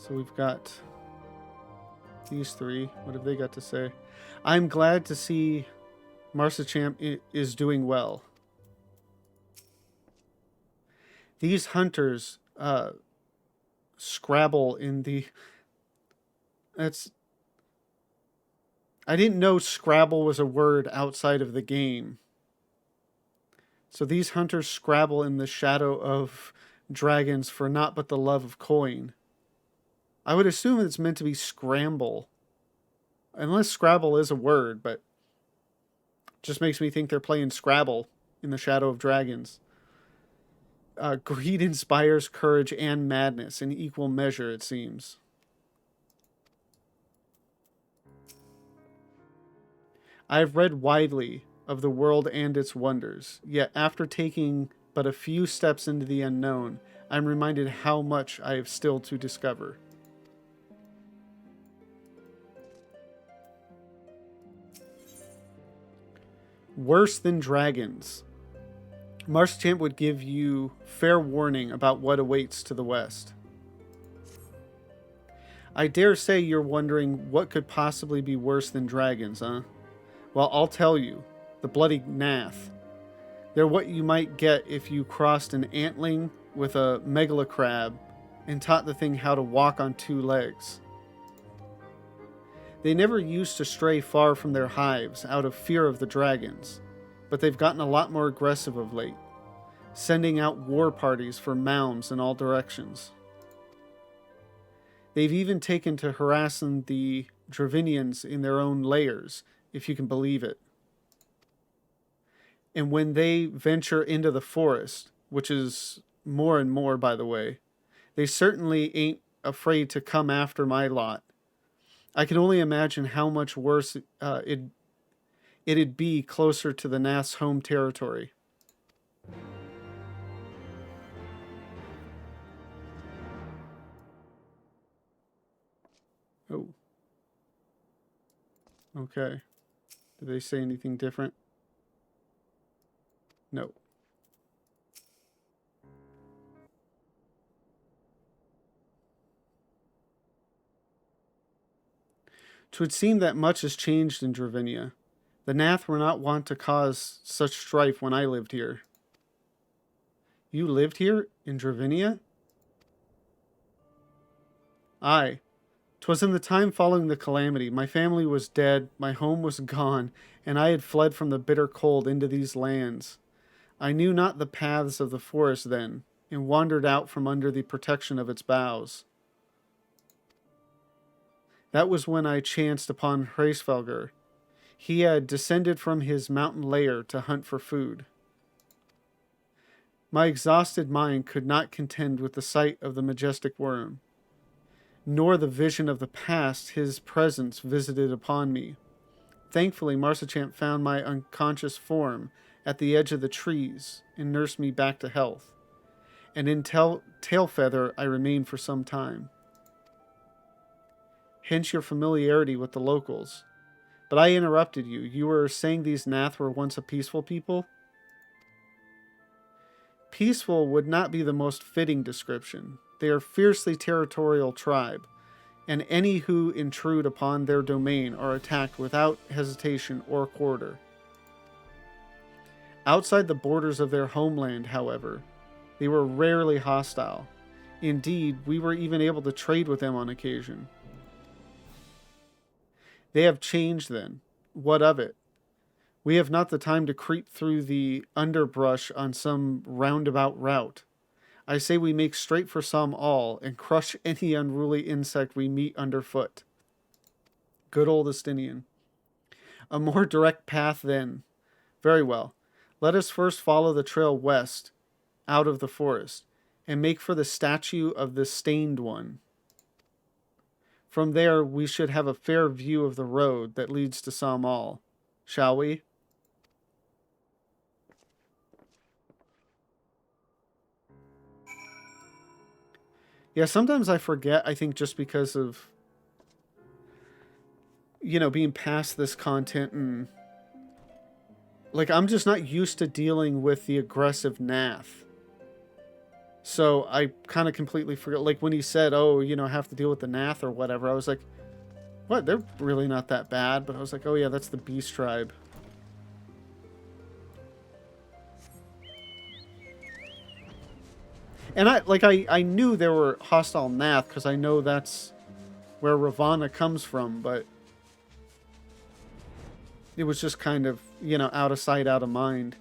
So we've got these three. What have they got to say? I'm glad to see Marcachamp is doing well. These hunters Scrabble in the... That's... I didn't know Scrabble was a word outside of the game. So these hunters Scrabble in the shadow of dragons for naught but the love of coin. I would assume it's meant to be scramble. Unless Scrabble is a word, but just makes me think they're playing Scrabble in the shadow of dragons. Greed inspires courage and madness in equal measure, it seems. I have read widely of the world and its wonders, yet after taking but a few steps into the unknown, I am reminded how much I have still to discover. Worse than dragons. Marcachamp would give you fair warning about what awaits to the west. I dare say you're wondering what could possibly be worse than dragons, huh? Well, I'll tell you. The bloody Nath. They're what you might get if you crossed an antling with a megalocrab and taught the thing how to walk on two legs. They never used to stray far from their hives out of fear of the dragons, but they've gotten a lot more aggressive of late, sending out war parties for mounds in all directions. They've even taken to harassing the Dravinians in their own lairs, if you can believe it. And when they venture into the forest, which is more and more, by the way, they certainly ain't afraid to come after my lot. I can only imagine how much worse it'd be closer to the Nath's home territory. Oh. Okay. Did they say anything different? No. 'Twould seem that much has changed in Dravinia. The Nath were not wont to cause such strife when I lived here. You lived here? In Dravinia? Aye. 'Twas in the time following the calamity. My family was dead, my home was gone, and I had fled from the bitter cold into these lands. I knew not the paths of the forest then, and wandered out from under the protection of its boughs. That was when I chanced upon Hraesvelgr. He had descended from his mountain lair to hunt for food. My exhausted mind could not contend with the sight of the majestic worm, nor the vision of the past his presence visited upon me. Thankfully, Marcachamp found my unconscious form at the edge of the trees and nursed me back to health. And in Tailfeather I remained for some time. Hence your familiarity with the locals. But I interrupted you. You were saying these Nath were once a peaceful people? Peaceful would not be the most fitting description. They are a fiercely territorial tribe, and any who intrude upon their domain are attacked without hesitation or quarter. Outside the borders of their homeland, however, they were rarely hostile. Indeed, we were even able to trade with them on occasion. They have changed then. What of it? We have not the time to creep through the underbrush on some roundabout route. I say we make straight for Som All and crush any unruly insect we meet underfoot. Good old Estinian. A more direct path then. Very well. Let us first follow the trail west, out of the forest, and make for the statue of the Stained One. From there, we should have a fair view of the road that leads to Som All. Shall we? Yeah, sometimes I forget, I think just because of, being past this content and, I'm just not used to dealing with the aggressive Nath. So I kind of completely forgot. Like when he said, "Oh, you know, have to deal with the Nath or whatever," I was like, "What? They're really not that bad." But I was like, "Oh yeah, that's the Beast Tribe." And I knew there were hostile Nath because I know that's where Ravana comes from, but it was just kind of, you know, out of sight, out of mind.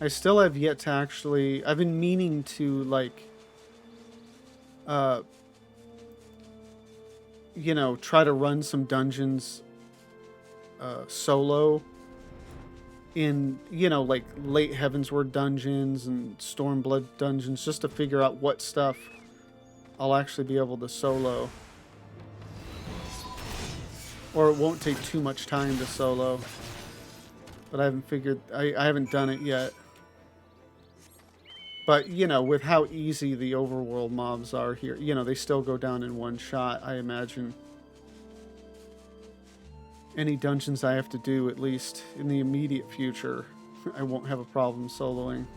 I still have yet to actually. I've been meaning to like, uh, you know, try to run some dungeons solo in, you know, like late Heavensward dungeons and Stormblood dungeons, just to figure out what stuff I'll actually be able to solo, or it won't take too much time to solo. But I haven't figured. I haven't done it yet. But, you know, with how easy the overworld mobs are here, you know, they still go down in one shot, I imagine. Any dungeons I have to do, at least in the immediate future, I won't have a problem soloing.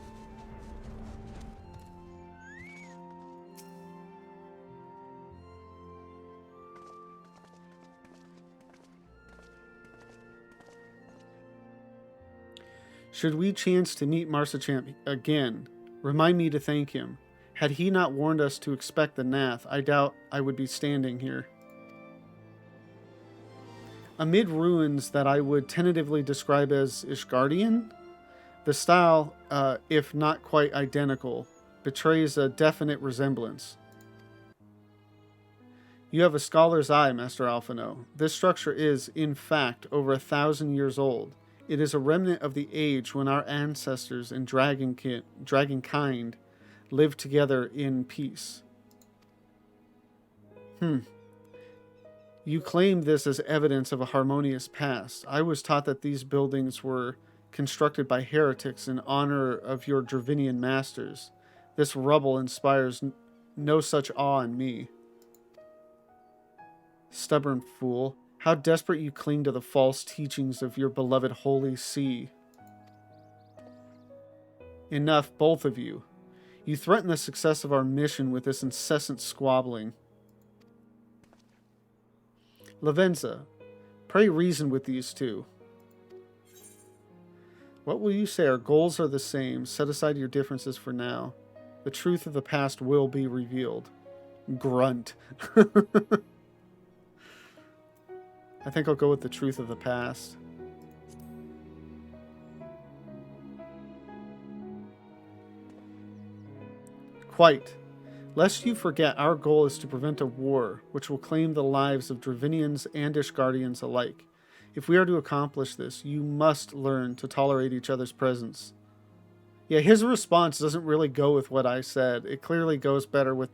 Should we chance to meet Marsachamp again, remind me to thank him. Had he not warned us to expect the Nath, I doubt I would be standing here. Amid ruins that I would tentatively describe as Ishgardian, the style, if not quite identical, betrays a definite resemblance. You have a scholar's eye, Master Alphino. This structure is, in fact, over 1,000 years old. It is a remnant of the age when our ancestors and dragonkind lived together in peace. You claim this as evidence of a harmonious past. I was taught that these buildings were constructed by heretics in honor of your Dravinian masters. This rubble inspires no such awe in me. Stubborn fool. How desperate you cling to the false teachings of your beloved Holy See. Enough, both of you. You threaten the success of our mission with this incessant squabbling. Lavenza, pray reason with these two. What will you say? Our goals are the same. Set aside your differences for now. The truth of the past will be revealed. Grunt. I think I'll go with the truth of the past. Quite. Lest you forget, our goal is to prevent a war which will claim the lives of Dravinians and Ishgardians alike. If we are to accomplish this, you must learn to tolerate each other's presence. Yeah, his response doesn't really go with what I said. It clearly goes better with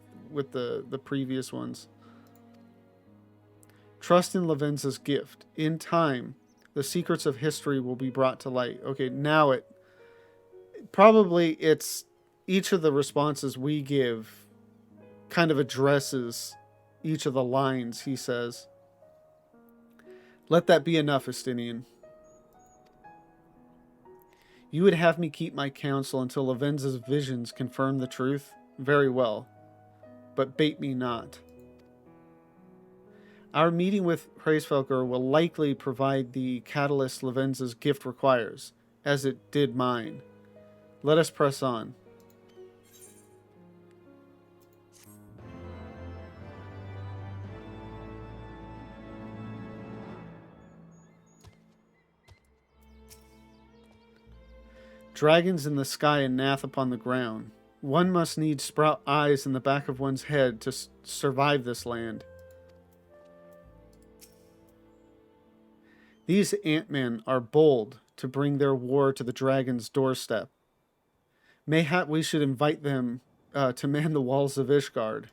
the previous ones. Trust in Lavenza's gift. In time, the secrets of history will be brought to light. Okay, now it's each of the responses we give kind of addresses each of the lines he says. Let that be enough, Estinian. You would have me keep my counsel until Lavenza's visions confirm the truth? Very well. But bait me not. Our meeting with Hraesvelgr will likely provide the catalyst Lavenza's gift requires, as it did mine. Let us press on. Dragons in the sky and Nath upon the ground. One must needs sprout eyes in the back of one's head to survive this land. These Ant-Men are bold to bring their war to the dragon's doorstep. Mayhap we should invite them to man the walls of Ishgard.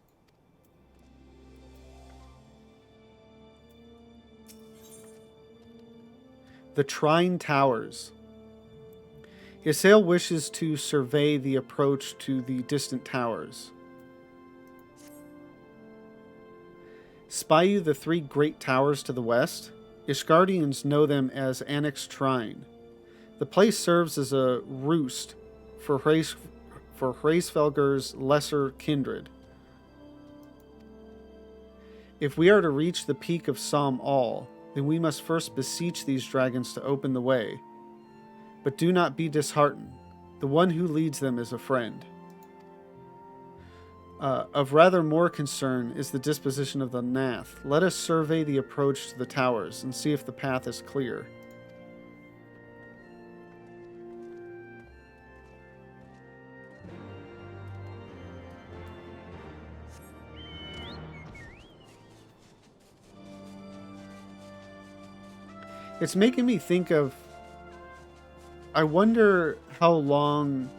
The Trine Towers. Ysael wishes to survey the approach to the distant towers. Spy you the 3 great towers to the west? Ishgardians know them as Annex Trine. The place serves as a roost for Hraesvelgur's lesser kindred. If we are to reach the peak of Som All, then we must first beseech these dragons to open the way. But do not be disheartened. The one who leads them is a friend. Of rather more concern is the disposition of the Nath. Let us survey the approach to the towers and see if the path is clear. It's making me think of... I wonder how long...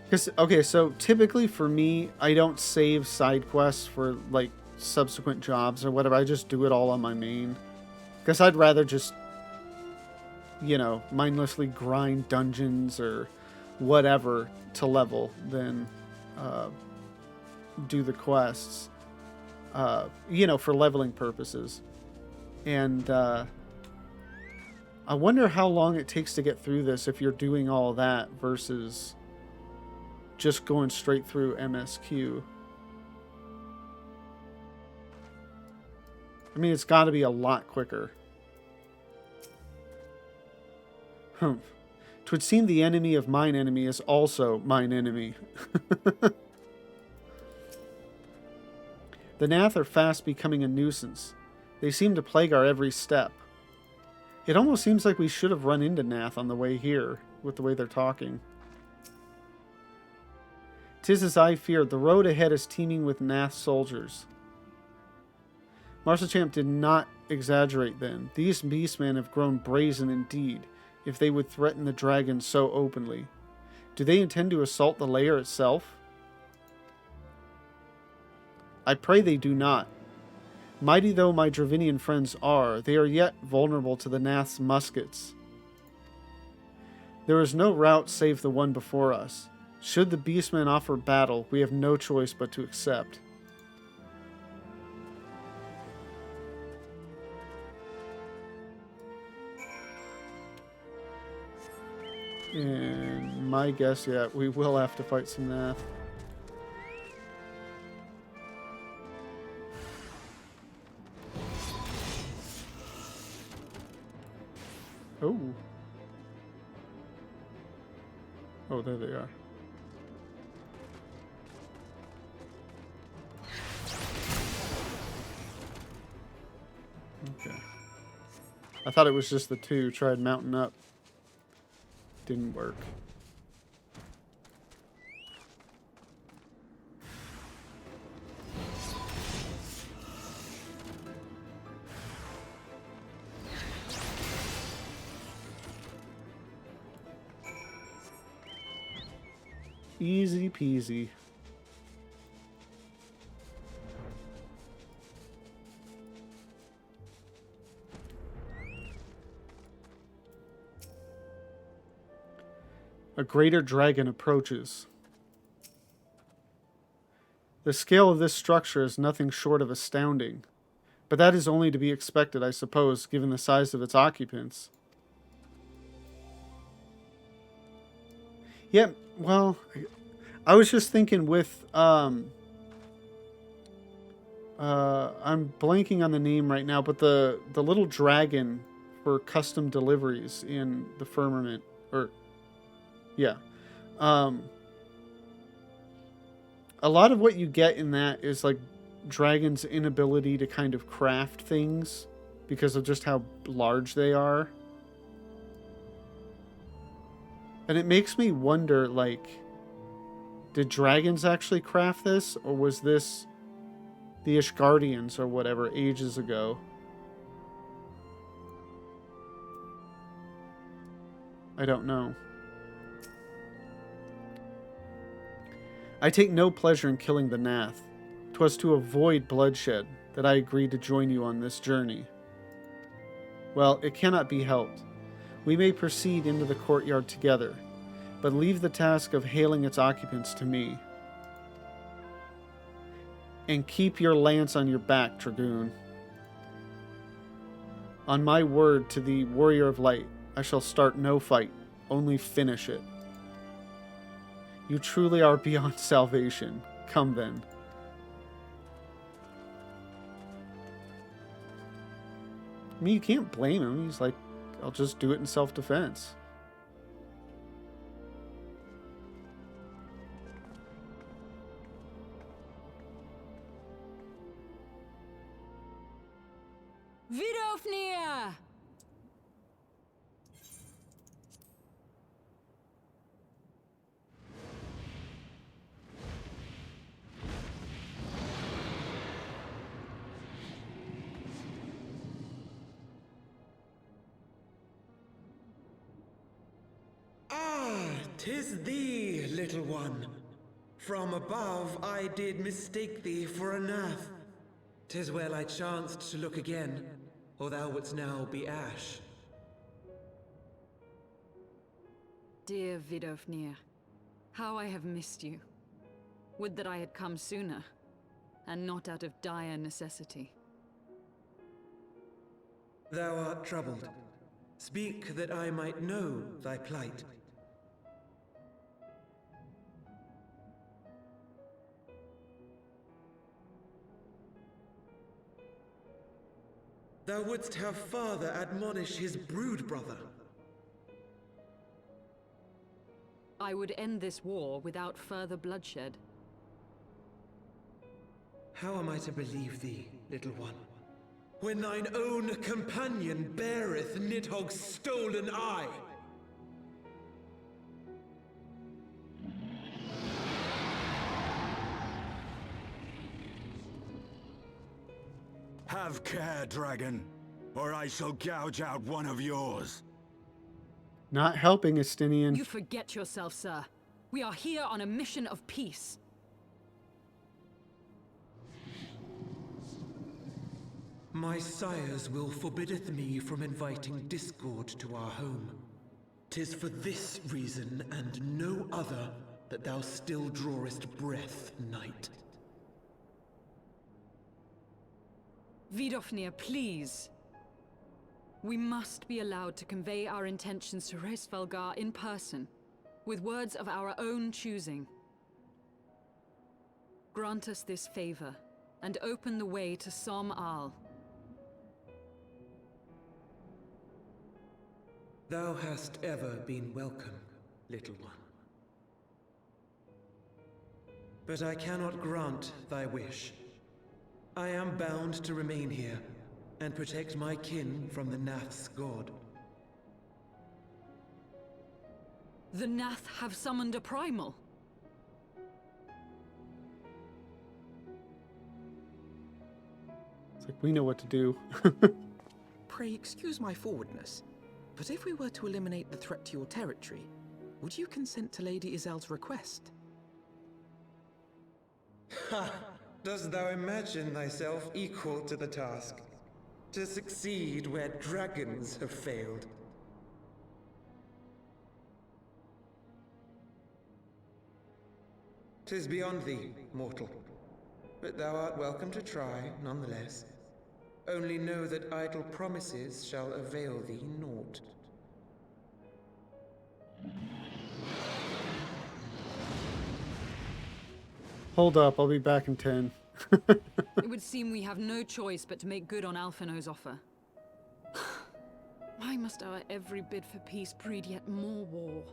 Because, okay, so typically for me, I don't save side quests for, like, subsequent jobs or whatever. I just do it all on my main. Because I'd rather just, you know, mindlessly grind dungeons or whatever to level than do the quests, you know, for leveling purposes. And I wonder how long it takes to get through this if you're doing all that versus just going straight through MSQ. I mean, it's got to be a lot quicker. 'Twould seem the enemy of mine enemy is also mine enemy. The Nath are fast becoming a nuisance. They seem to plague our every step. It almost seems like we should have run into Nath on the way here, with the way they're talking. 'Tis as I feared. The road ahead is teeming with Nath soldiers. Marshallchamp did not exaggerate then. These beastmen have grown brazen indeed, if they would threaten the dragon so openly. Do they intend to assault the lair itself? I pray they do not. Mighty though my Dravinian friends are, they are yet vulnerable to the Nath's muskets. There is no route save the one before us. Should the beastmen offer battle, we have no choice but to accept. And my guess, yeah, we will have to fight some Nath. Oh. Oh, there they are. Okay. I thought it was just the 2. Tried mounting up. Didn't work. Easy peasy. A greater dragon approaches. The scale of this structure is nothing short of astounding, but that is only to be expected, I suppose, given the size of its occupants. Yeah, well, I was just thinking with, I'm blanking on the name right now, but the little dragon for custom deliveries in the Firmament, or, yeah. A lot of what you get in that is, like, dragons' inability to kind of craft things because of just how large they are. And it makes me wonder, like, did dragons actually craft this? Or was this the Ishgardians or whatever ages ago? I don't know. I take no pleasure in killing the Nath. 'Twas to avoid bloodshed that I agreed to join you on this journey. Well, it cannot be helped. We may proceed into the courtyard together, but leave the task of hailing its occupants to me. And keep your lance on your back, dragoon. On my word to the warrior of light, I shall start no fight, only finish it. You truly are beyond salvation. Come then. I mean, you can't blame him. He's like, I'll just do it in self-defense. Vidofnir! Ah, 'tis thee, little one. From above I did mistake thee for a nath. 'Tis well I chanced to look again, or thou wouldst now be ash. Dear Vidofnir, how I have missed you. Would that I had come sooner, and not out of dire necessity. Thou art troubled. Speak that I might know thy plight. Thou wouldst have father admonish his brood brother. I would end this war without further bloodshed. How am I to believe thee, little one, when thine own companion beareth Nidhogg's stolen eye? Have care, dragon, or I shall gouge out one of yours. Not helping, Estinian. You forget yourself, sir. We are here on a mission of peace. My sires will forbiddeth me from inviting discord to our home. 'Tis for this reason and no other that thou still drawest breath, knight. Vidofnir, please. We must be allowed to convey our intentions to Hraesvelgar in person, with words of our own choosing. Grant us this favor, and open the way to Som Al. Thou hast ever been welcome, little one. But I cannot grant thy wish. I am bound to remain here and protect my kin from the Nath's god. The Nath have summoned a primal. It's like, we know what to do. Pray excuse my forwardness, but if we were to eliminate the threat to your territory, would you consent to Lady Izel's request? Ha! Dost thou imagine thyself equal to the task? To succeed where dragons have failed? "'Tis beyond thee, mortal. But thou art welcome to try, nonetheless. Only know that idle promises shall avail thee naught." Hold up, I'll be back in 10. It would seem we have no choice but to make good on Alphino's offer. Why must our every bid for peace breed yet more war?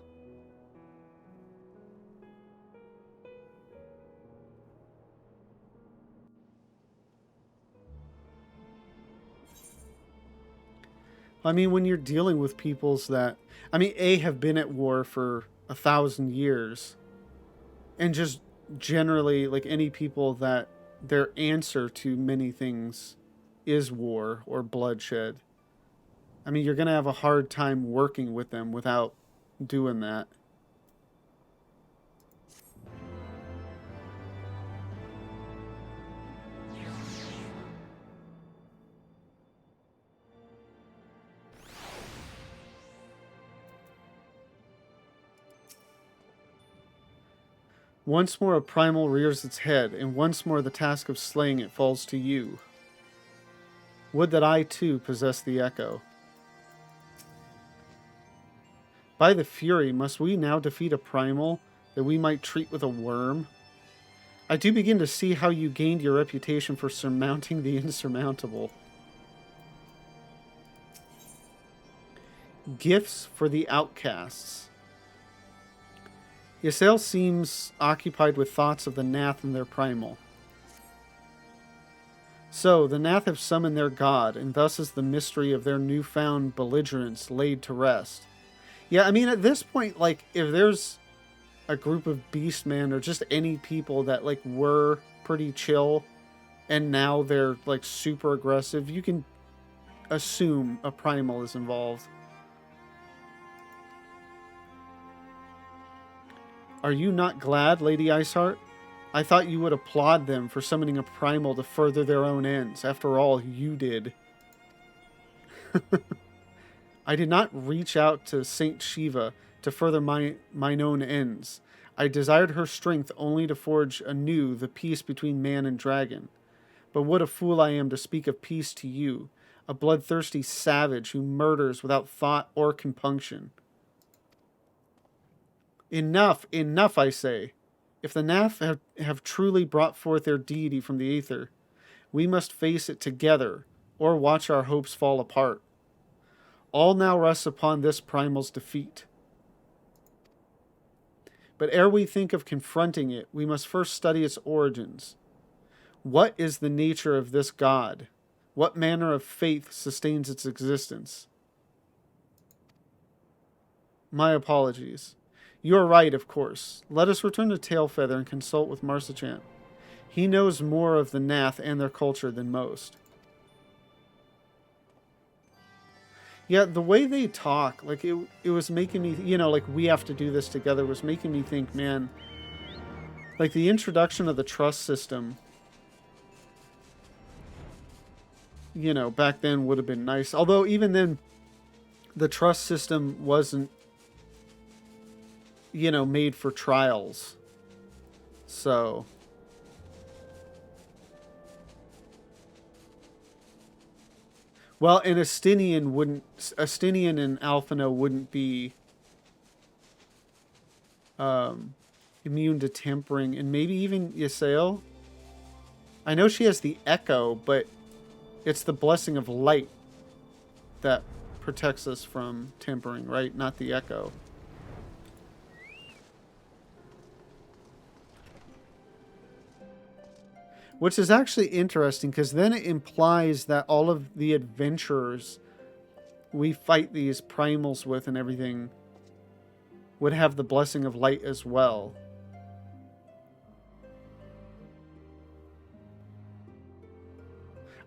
I mean, when you're dealing with peoples that, I mean, have been at war for 1,000 years, and just generally, like, any people that their answer to many things is war or bloodshed. I mean, you're going to have a hard time working with them without doing that. Once more a primal rears its head, and once more the task of slaying it falls to you. Would that I too possess the echo. By the Fury, must we now defeat a primal that we might treat with a worm? I do begin to see how you gained your reputation for surmounting the insurmountable. Gifts for the outcasts. Ysael seems occupied with thoughts of the Nath and their primal. So, the Nath have summoned their god, and thus is the mystery of their newfound belligerence laid to rest. Yeah, I mean, at this point, like, if there's a group of beastmen or just any people that, like, were pretty chill, and now they're, like, super aggressive, you can assume a primal is involved. Are you not glad, Lady Iceheart? I thought you would applaud them for summoning a primal to further their own ends. After all, you did. I did not reach out to Saint Shiva to further mine own ends. I desired her strength only to forge anew the peace between man and dragon. But what a fool I am to speak of peace to you, a bloodthirsty savage who murders without thought or compunction. Enough, enough, I say. If the Nath have truly brought forth their deity from the aether, we must face it together, or watch our hopes fall apart. All now rests upon this primal's defeat. But ere we think of confronting it, we must first study its origins. What is the nature of this god? What manner of faith sustains its existence? My apologies. You are right, of course. Let us return to Tailfeather and consult with Marcachant. He knows more of the Nath and their culture than most. Yeah, the way they talk, like, it was making me, you know, like, we have to do this together, was making me think, man, like, the introduction of the trust system, you know, back then would have been nice. Although, even then, the trust system wasn't, you know, made for trials. So... Well, and Astinian and Alphino wouldn't be immune to tempering, and maybe even Ysael. I know she has the echo, but it's the blessing of light that protects us from tempering, right? Not the echo. Which is actually interesting, because then it implies that all of the adventurers we fight these primals with and everything would have the blessing of light as well.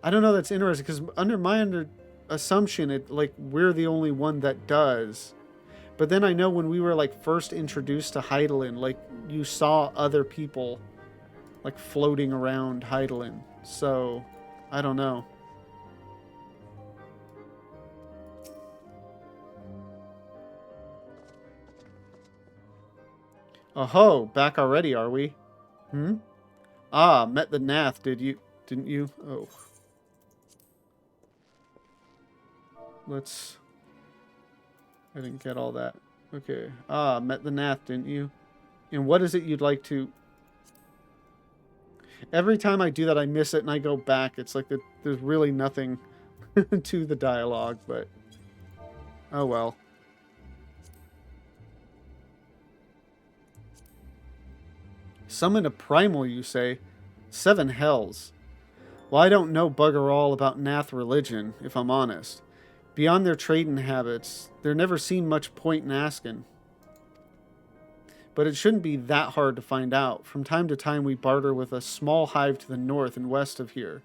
I don't know, that's interesting, because under my assumption, it, like, we're the only one that does. But then I know when we were, like, first introduced to Hydaelyn, like, you saw other people, like, floating around Hydaelyn. So, I don't know. Oh-ho, back already, are we? Ah, met the Nath, didn't you? Oh. I didn't get all that. Okay. Ah, met the Nath, didn't you? And what is it you'd like to... Every time I do that, I miss it and I go back. It's like there's really nothing to the dialogue, but... Oh well. Summon a primal, you say? 7 hells. Well, I don't know bugger all about Nath religion, if I'm honest. Beyond their trading habits, there never seemed much point in asking. But it shouldn't be that hard to find out. From time to time we barter with a small hive to the north and west of here.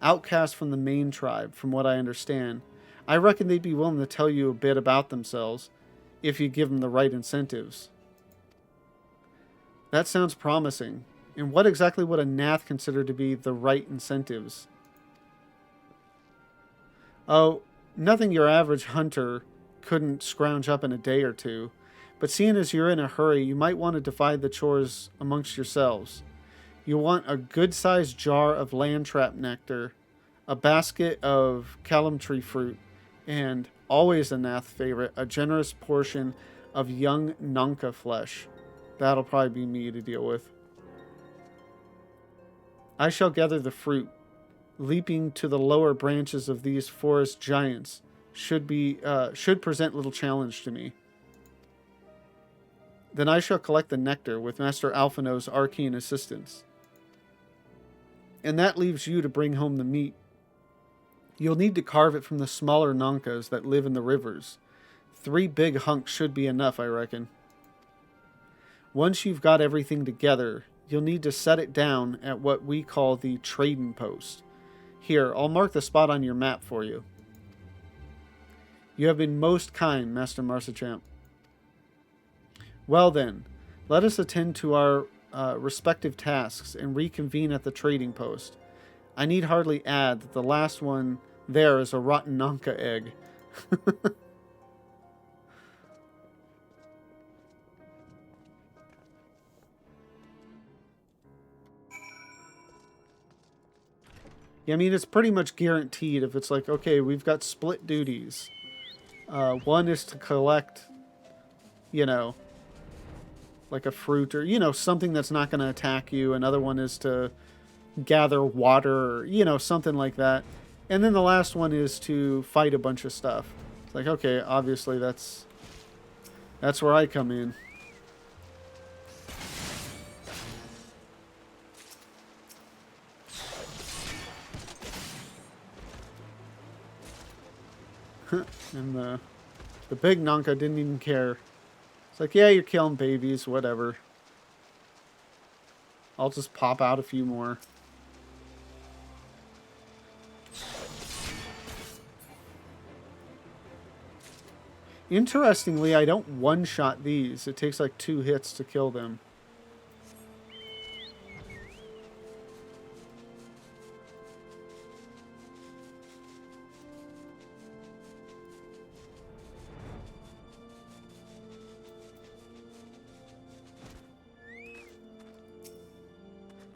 Outcasts from the main tribe, from what I understand. I reckon they'd be willing to tell you a bit about themselves, if you give them the right incentives. That sounds promising. And what exactly would a Nath consider to be the right incentives? Oh, nothing your average hunter couldn't scrounge up in a day or two. But seeing as you're in a hurry, you might want to divide the chores amongst yourselves. You want a good-sized jar of land trap nectar, a basket of callum tree fruit, and, always a Nath favorite, a generous portion of young Nanka flesh. That'll probably be me to deal with. I shall gather the fruit. Leaping to the lower branches of these forest giants should present little challenge to me. Then I shall collect the nectar with Master Alphino's arcane assistance. And that leaves you to bring home the meat. You'll need to carve it from the smaller Nankas that live in the rivers. 3 big hunks should be enough, I reckon. Once you've got everything together, you'll need to set it down at what we call the trading post. Here, I'll mark the spot on your map for you. You have been most kind, Master Marcichamp. Well then, let us attend to our respective tasks and reconvene at the trading post. I need hardly add that the last one there is a rotten Nanka egg. Yeah, I mean, it's pretty much guaranteed if it's like, okay, we've got split duties. One is to collect, you know, like a fruit or, you know, something that's not going to attack you. Another one is to gather water or, you know, something like that. And then the last one is to fight a bunch of stuff. It's like, okay, obviously that's where I come in. And the big Nanka didn't even care. It's like, yeah, you're killing babies, whatever. I'll just pop out a few more. Interestingly, I don't one-shot these. It takes like 2 hits to kill them.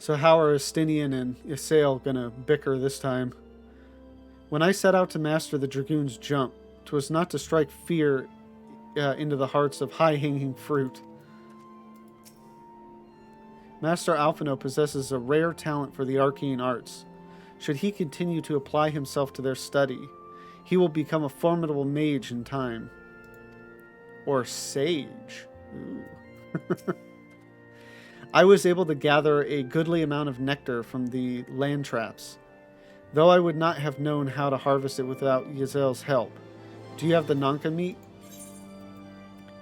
So how are Estinian and Isael gonna bicker this time? When I set out to master the Dragoon's jump, 'twas not to strike fear into the hearts of high-hanging fruit. Master Alphino possesses a rare talent for the arcane arts. Should he continue to apply himself to their study, he will become a formidable mage in time. Or sage. Ooh. I was able to gather a goodly amount of nectar from the land traps, though I would not have known how to harvest it without Yazel's help. Do you have the Nanka meat?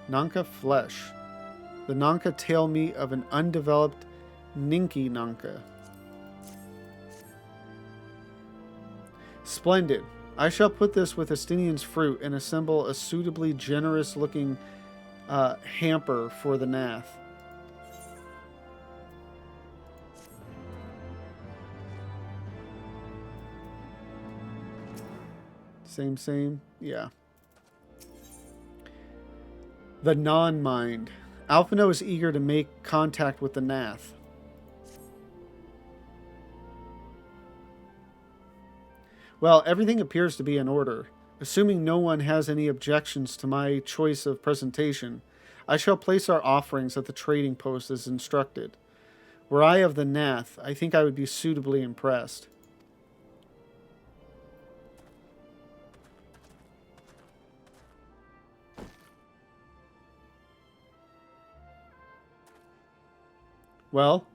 Nanka flesh. The Nanka tail meat of an undeveloped Ninki Nanka. Splendid. I shall put this with Estinian's fruit and assemble a suitably generous-looking hamper for the Nath. Same. Yeah. The non-mind. Alphino is eager to make contact with the Nath. Well, everything appears to be in order. Assuming no one has any objections to my choice of presentation, I shall place our offerings at the trading post as instructed. Were I of the Nath, I think I would be suitably impressed. Well,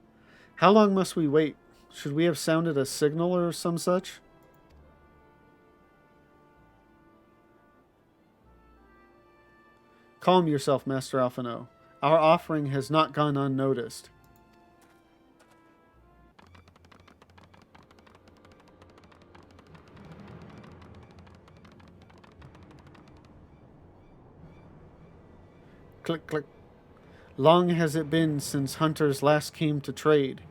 how long must we wait? Should we have sounded a signal or some such? Calm yourself, Master Alphino. Our offering has not gone unnoticed. Click, click. Long has it been since hunters last came to trade,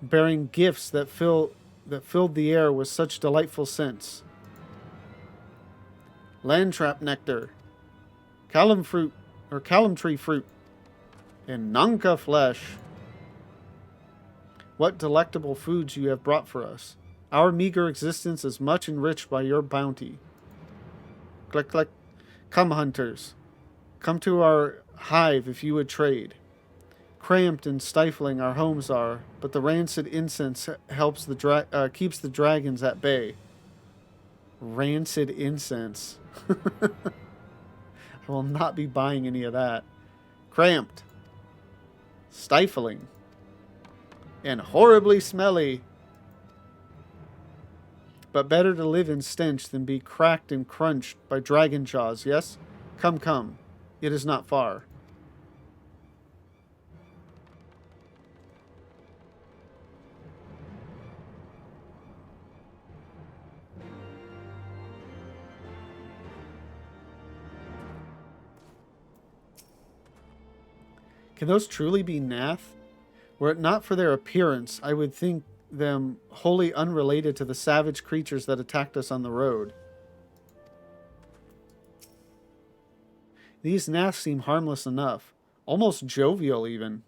bearing gifts that filled the air with such delightful scents. Land trap nectar, callum fruit, or callum tree fruit, and Nanka flesh. What delectable foods you have brought for us. Our meager existence is much enriched by your bounty. Click, click. Come, hunters. Come to our hive if you would trade. Cramped and stifling our homes are, but the rancid incense helps keeps the dragons at bay. Rancid incense. I will not be buying any of that. Cramped, stifling, and horribly smelly. But better to live in stench than be cracked and crunched by dragon jaws, yes? Come, come. It is not far. Can those truly be Nath? Were it not for their appearance, I would think them wholly unrelated to the savage creatures that attacked us on the road. These Naths seem harmless enough, almost jovial even.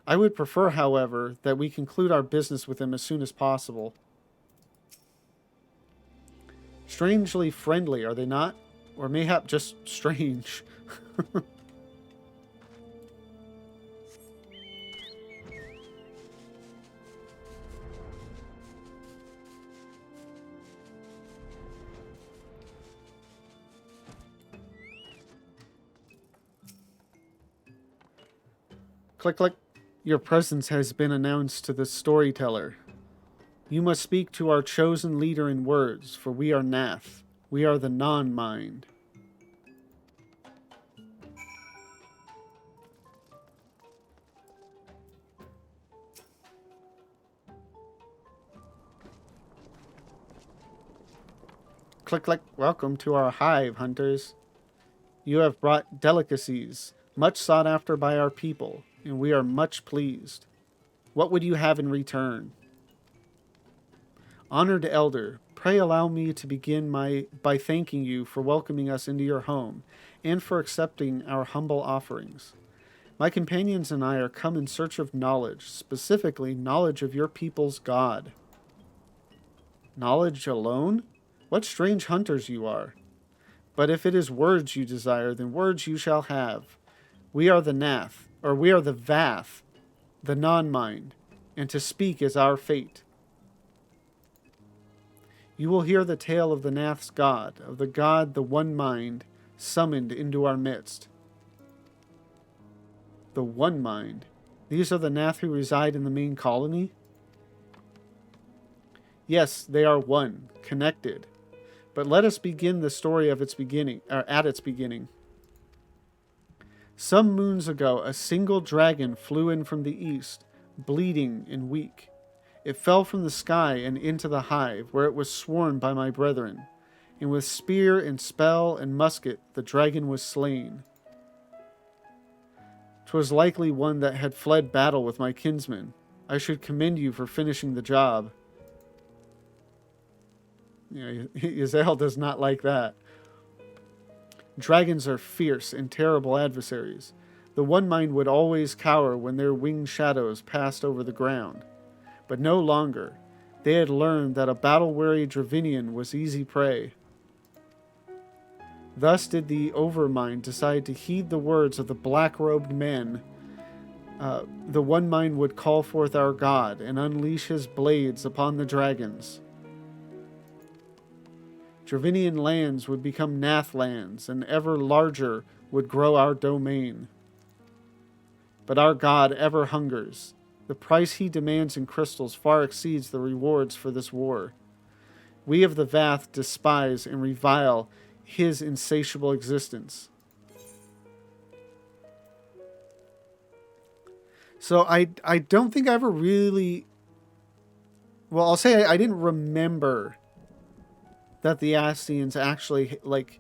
I would prefer, however, that we conclude our business with them as soon as possible. Strangely friendly, are they not? Or mayhap just strange. Click, click. Your presence has been announced to the storyteller. You must speak to our chosen leader in words, for we are Nath. We are the non-mind. Click, click. Welcome to our hive, hunters. You have brought delicacies, much sought after by our people, and we are much pleased. What would you have in return? Honored elder, pray allow me to begin by thanking you for welcoming us into your home and for accepting our humble offerings. My companions and I are come in search of knowledge, specifically knowledge of your people's God. Knowledge alone? What strange hunters you are. But if it is words you desire, then words you shall have. We are the Nath, or we are the Vath, the non-mind, and to speak is our fate. You will hear the tale of the Nath's god, of the one mind, summoned into our midst. The one mind? These are the Nath who reside in the main colony? Yes, they are one, connected. But let us begin the story of its beginning, or at its beginning. Some moons ago, a single dragon flew in from the east, bleeding and weak. It fell from the sky and into the hive, where it was sworn by my brethren, and with spear and spell and musket the dragon was slain. 'Twas likely one that had fled battle with my kinsmen. I should commend you for finishing the job. Yeah, Yazel does not like that. Dragons are fierce and terrible adversaries. The one mind would always cower when their winged shadows passed over the ground. But no longer. They had learned that a battle-weary Dravinian was easy prey. Thus did the Overmind decide to heed the words of the black-robed men. The one mind would call forth our god and unleash his blades upon the dragons. Dravinian lands would become Nath lands, and ever larger would grow our domain. But our god ever hungers. The price he demands in crystals far exceeds the rewards for this war. We of the Vath despise and revile his insatiable existence. So I don't think I ever really... Well, I'll say I didn't remember that the Astians actually, like,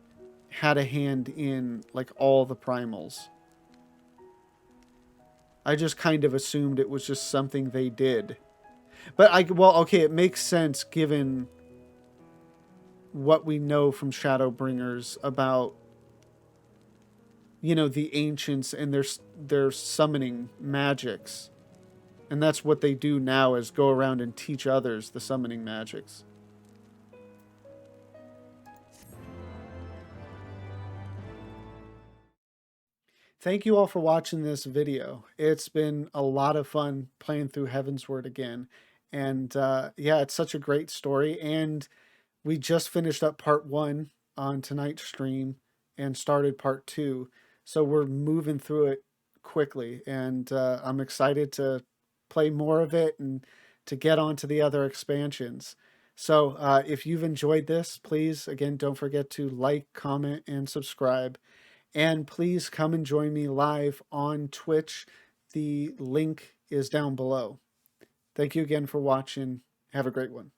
had a hand in, like, all the primals. I just kind of assumed it was just something they did. But, okay, it makes sense given what we know from Shadowbringers about you know, the ancients and their summoning magics. And that's what they do now, is go around and teach others the summoning magics. Thank you all for watching this video. It's been a lot of fun playing through Heavensward again. And yeah, it's such a great story. And we just finished up part 1 on tonight's stream and started part 2. So we're moving through it quickly. And I'm excited to play more of it and to get on to the other expansions. So if you've enjoyed this, please, again, don't forget to like, comment, and subscribe. And please come and join me live on Twitch. The link is down below. Thank you again for watching. Have a great one.